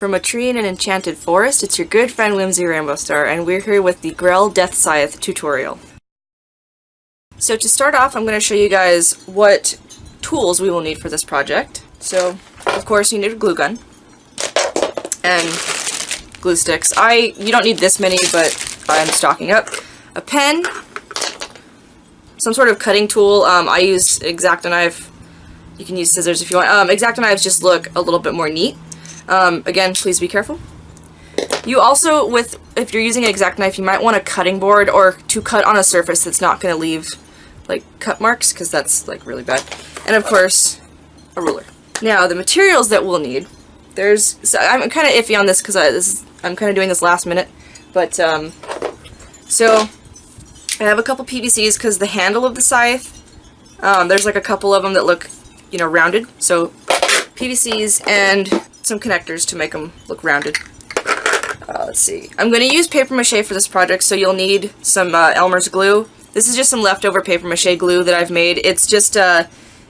From a tree in an enchanted forest, it's your good friend Whimsy Rainbow Star, and we're here with the Grell Death Scythe tutorial. So to start off, I'm going to show you guys what tools we will need for this project. So, of course, you need a glue gun and glue sticks. You don't need this many, but I'm stocking up. A pen, some sort of cutting tool. I use X-Acto knife. You can use scissors if you want. X-Acto knives just look a little bit more neat. Again, please be careful. You also, if you're using an X-Acto knife, you might want a cutting board or to cut on a surface that's not going to leave like cut marks, because that's like really bad. And of course, a ruler. Now, the materials that we'll need. So I'm kind of iffy on this because I'm kind of doing this last minute, but so I have a couple PVCs because the handle of the scythe, there's like a couple of them that look, rounded. So PVCs and some connectors to make them look rounded. Let's see. I'm going to use paper mache for this project, so you'll need some Elmer's glue. This is just some leftover paper mache glue that I've made. It's just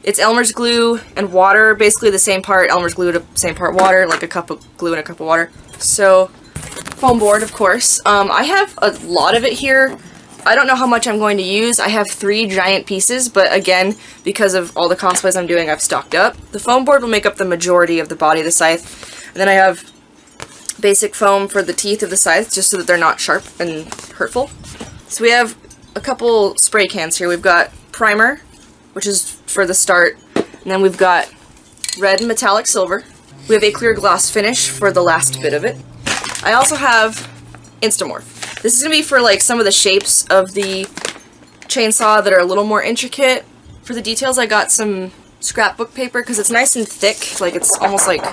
it's Elmer's glue and water, basically the same part Elmer's glue to same part water, like a cup of glue and a cup of water. So foam board, of course. I have a lot of it here. I don't know how much I'm going to use. I have 3 giant pieces, but again, because of all the cosplays I'm doing, I've stocked up. The foam board will make up the majority of the body of the scythe. And then I have basic foam for the teeth of the scythe, just so that they're not sharp and hurtful. So we have a couple spray cans here. We've got primer, which is for the start, and then we've got red and metallic silver. We have a clear gloss finish for the last bit of it. I also have Instamorph. This is going to be for like some of the shapes of the chainsaw that are a little more intricate. For the details, I got some scrapbook paper because it's nice and thick, like it's almost like,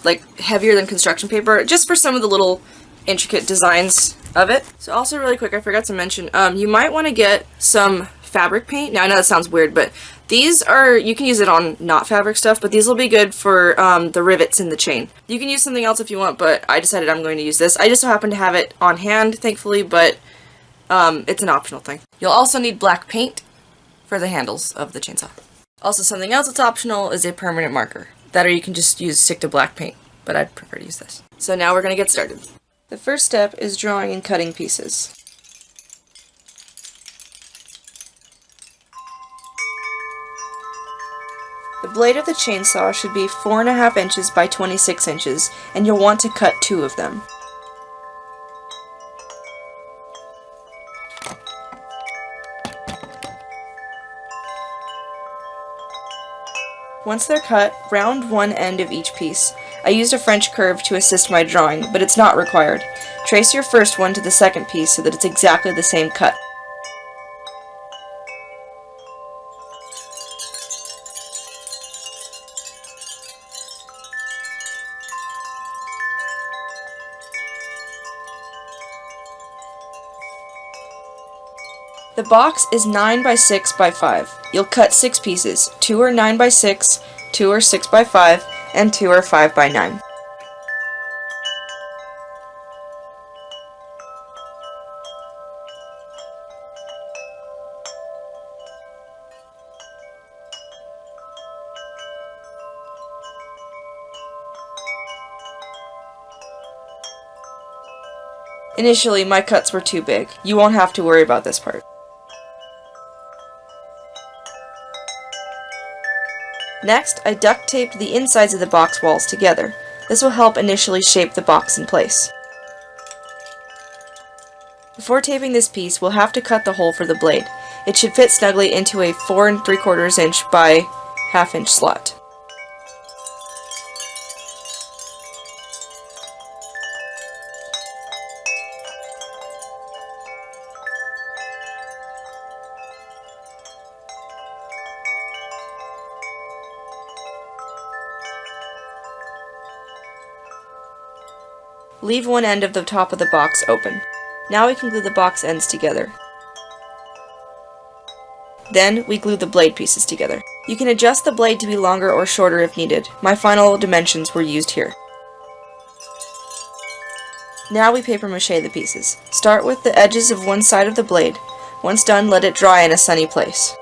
like heavier than construction paper, just for some of the little intricate designs of it. So also really quick, I forgot to mention, you might want to get some fabric paint. Now I know that sounds weird, but these are, you can use it on not fabric stuff, but these will be good for the rivets in the chain. You can use something else if you want, but I decided I'm going to use this. I just so happen to have it on hand, thankfully, but it's an optional thing. You'll also need black paint for the handles of the chainsaw. Also, something else that's optional is a permanent marker. That or you can just stick to black paint, but I'd prefer to use this. So now we're going to get started. The first step is drawing and cutting pieces. The blade of the chainsaw should be 4.5 inches by 26 inches, and you'll want to cut 2 of them. Once they're cut, round one end of each piece. I used a French curve to assist my drawing, but it's not required. Trace your first one to the second piece so that it's exactly the same cut. The box is 9 by 6 by 5. You'll cut 6 pieces. 2 are 9 by 6, 2 are 6 by 5, and 2 are 5 by 9. Initially, my cuts were too big. You won't have to worry about this part. Next, I duct taped the insides of the box walls together. This will help initially shape the box in place. Before taping this piece, we'll have to cut the hole for the blade. It should fit snugly into a 4 3/4 inch by 1/2 inch slot. Leave one end of the top of the box open. Now we can glue the box ends together. Then we glue the blade pieces together. You can adjust the blade to be longer or shorter if needed. My final dimensions were used here. Now we paper mache the pieces. Start with the edges of one side of the blade. Once done, let it dry in a sunny place.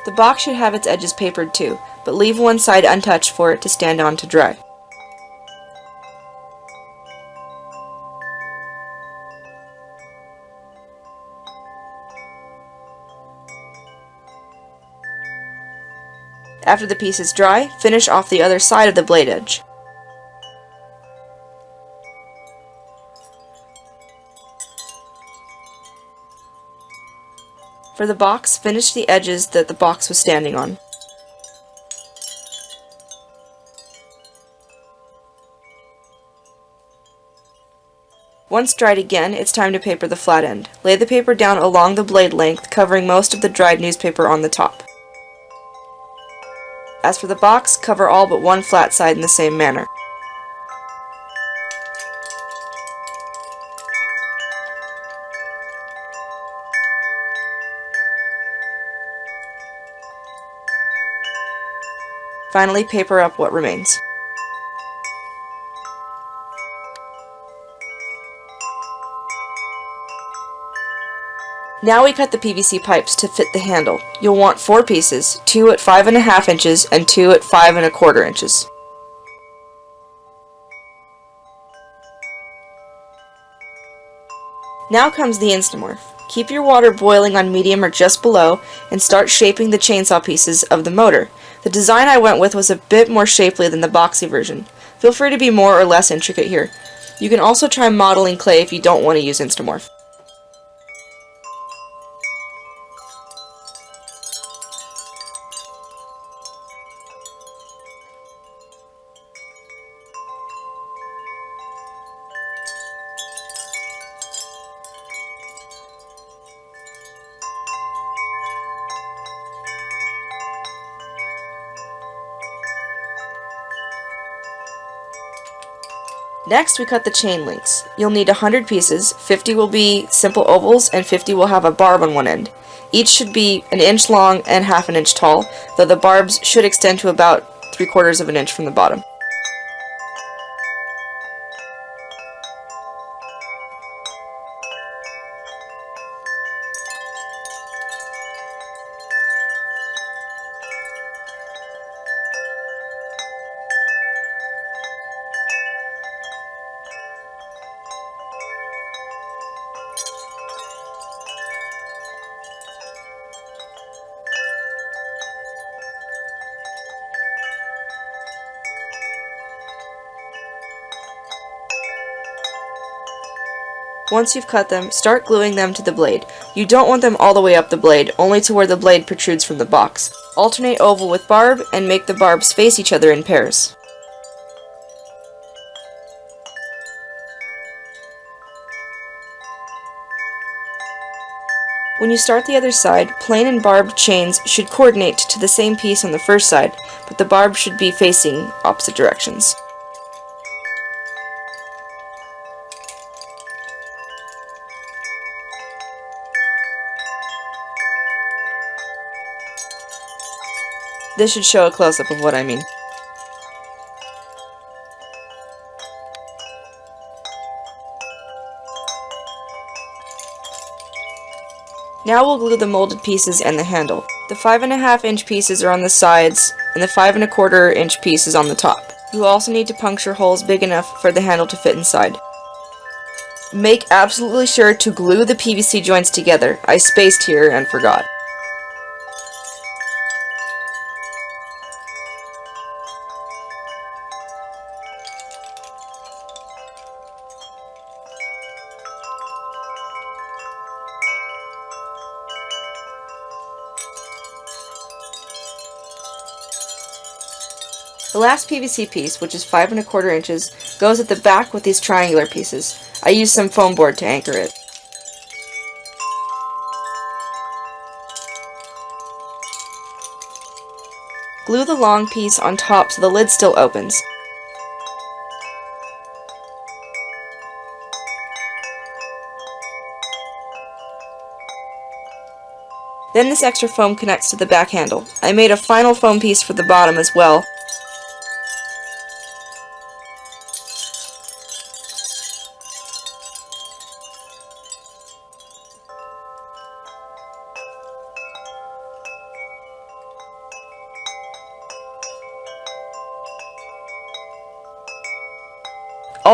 The box should have its edges papered too, but leave one side untouched for it to stand on to dry. After the piece is dry, finish off the other side of the blade edge. For the box, finish the edges that the box was standing on. Once dried again, it's time to paper the flat end. Lay the paper down along the blade length, covering most of the dried newspaper on the top. As for the box, cover all but one flat side in the same manner. Finally, paper up what remains. Now we cut the PVC pipes to fit the handle. You'll want 4 pieces, 2 at 5.5 inches and 2 at 5.25 inches. Now comes the Instamorph. Keep your water boiling on medium or just below and start shaping the chainsaw pieces of the motor. The design I went with was a bit more shapely than the boxy version. Feel free to be more or less intricate here. You can also try modeling clay if you don't want to use Instamorph. Next, we cut the chain links. You'll need 100 pieces, 50 will be simple ovals and 50 will have a barb on one end. Each should be 1 inch long and ½ inch tall, though the barbs should extend to about 3/4 of an inch from the bottom. Once you've cut them, start gluing them to the blade. You don't want them all the way up the blade, only to where the blade protrudes from the box. Alternate oval with barb, and make the barbs face each other in pairs. When you start the other side, plain and barbed chains should coordinate to the same piece on the first side, but the barb should be facing opposite directions. This should show a close-up of what I mean. Now we'll glue the molded pieces and the handle. The 5.5 inch pieces are on the sides, and the 5.25 inch piece is on the top. You will also need to puncture holes big enough for the handle to fit inside. Make absolutely sure to glue the PVC joints together. I spaced here and forgot. The last PVC piece, which is 5.25 inches, goes at the back with these triangular pieces. I used some foam board to anchor it. Glue the long piece on top so the lid still opens. Then this extra foam connects to the back handle. I made a final foam piece for the bottom as well.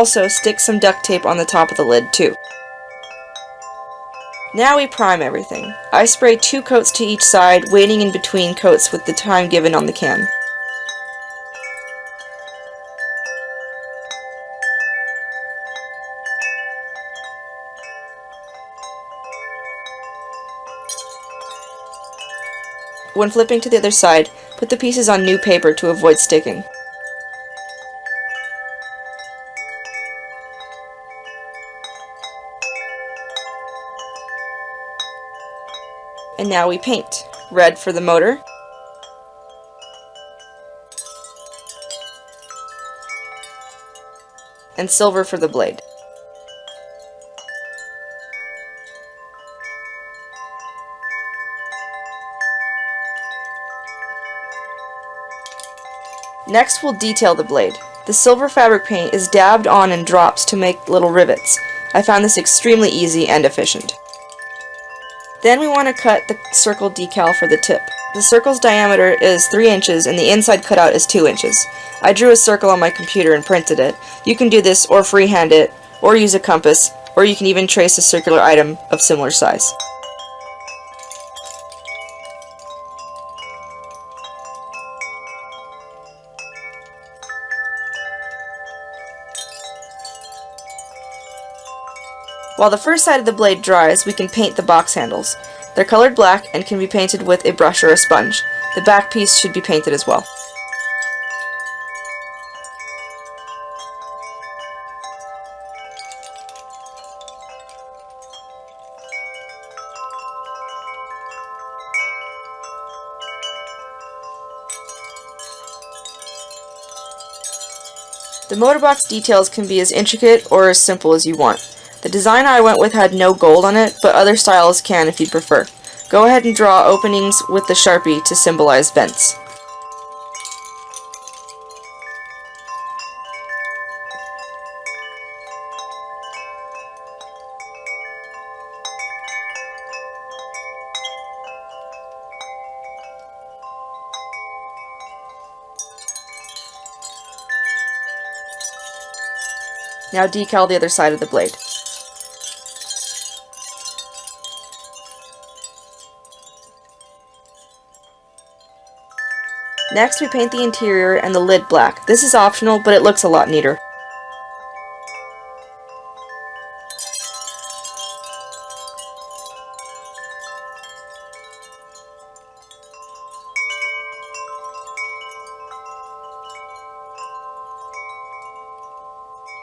also stick some duct tape on the top of the lid too. Now we prime everything. I spray 2 coats to each side, waiting in between coats with the time given on the can. When flipping to the other side, put the pieces on new paper to avoid sticking. And now we paint. Red for the motor, and silver for the blade. Next we'll detail the blade. The silver fabric paint is dabbed on in drops to make little rivets. I found this extremely easy and efficient. Then we want to cut the circle decal for the tip. The circle's diameter is 3 inches and the inside cutout is 2 inches. I drew a circle on my computer and printed it. You can do this or freehand it, or use a compass, or you can even trace a circular item of similar size. While the first side of the blade dries, we can paint the box handles. They're colored black and can be painted with a brush or a sponge. The back piece should be painted as well. The motorbox details can be as intricate or as simple as you want. The design I went with had no gold on it, but other styles can if you prefer. Go ahead and draw openings with the Sharpie to symbolize vents. Now decal the other side of the blade. Next we paint the interior and the lid black. This is optional, but it looks a lot neater.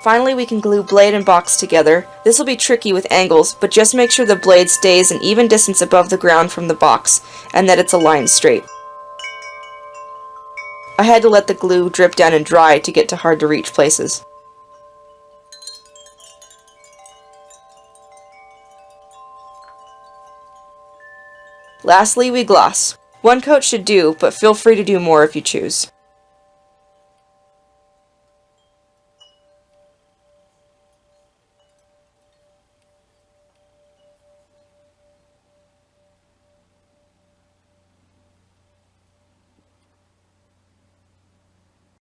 Finally, we can glue blade and box together. This will be tricky with angles, but just make sure the blade stays an even distance above the ground from the box, and that it's aligned straight. I had to let the glue drip down and dry to get to hard to reach places. Lastly, we gloss. 1 coat should do, but feel free to do more if you choose.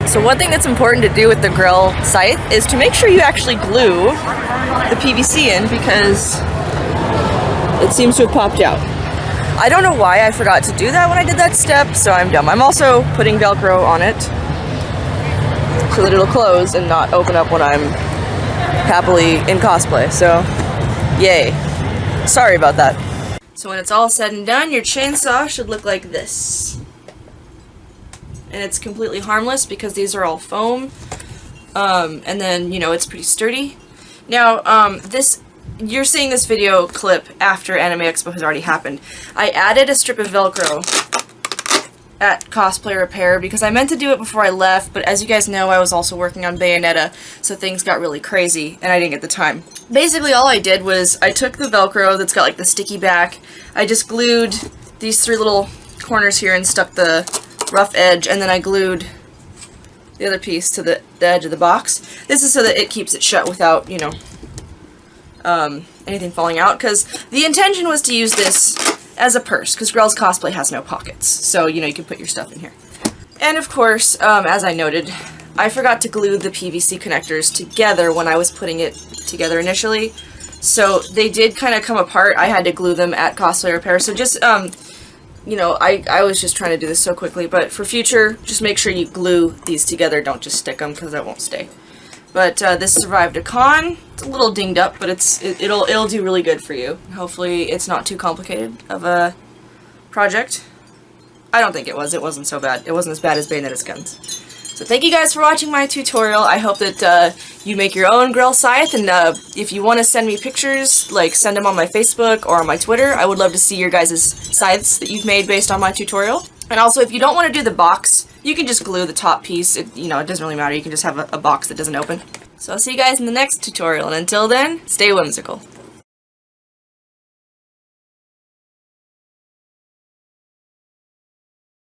So one thing that's important to do with the Grell Scythe is to make sure you actually glue the PVC in, because it seems to have popped out. I don't know why I forgot to do that when I did that step, so I'm dumb. I'm also putting Velcro on it so that it'll close and not open up when I'm happily in cosplay, so yay. Sorry about that. So when it's all said and done, your chainsaw should look like this. And it's completely harmless because these are all foam, and then, you know, it's pretty sturdy. Now, you're seeing this video clip after Anime Expo has already happened. I added a strip of Velcro at Cosplay Repair because I meant to do it before I left, but as you guys know, I was also working on Bayonetta, so things got really crazy, and I didn't get the time. Basically, all I did was I took the Velcro that's got like the sticky back, I just glued these 3 little corners here and stuck the rough edge, and then I glued the other piece to the edge of the box. This is so that it keeps it shut without, you know, anything falling out, because the intention was to use this as a purse, because Grell's Cosplay has no pockets, so, you know, you can put your stuff in here. And of course, as I noted, I forgot to glue the PVC connectors together when I was putting it together initially. So they did kind of come apart. I had to glue them at Cosplay Repair. So just, you know, I was just trying to do this so quickly. But for future, just make sure you glue these together. Don't just stick them because that won't stay. But this survived a con. It's a little dinged up, but it'll do really good for you. Hopefully it's not too complicated of a project. I don't think it was. It wasn't so bad. It wasn't as bad as Bayonetta guns. So thank you guys for watching my tutorial. I hope that you make your own Grell Scythe, and if you want to send me pictures, like send them on my Facebook or on my Twitter. I would love to see your guys' scythes that you've made based on my tutorial. And also, if you don't want to do the box, you can just glue the top piece. You know, it doesn't really matter. You can just have a box that doesn't open. So I'll see you guys in the next tutorial, and until then, stay whimsical.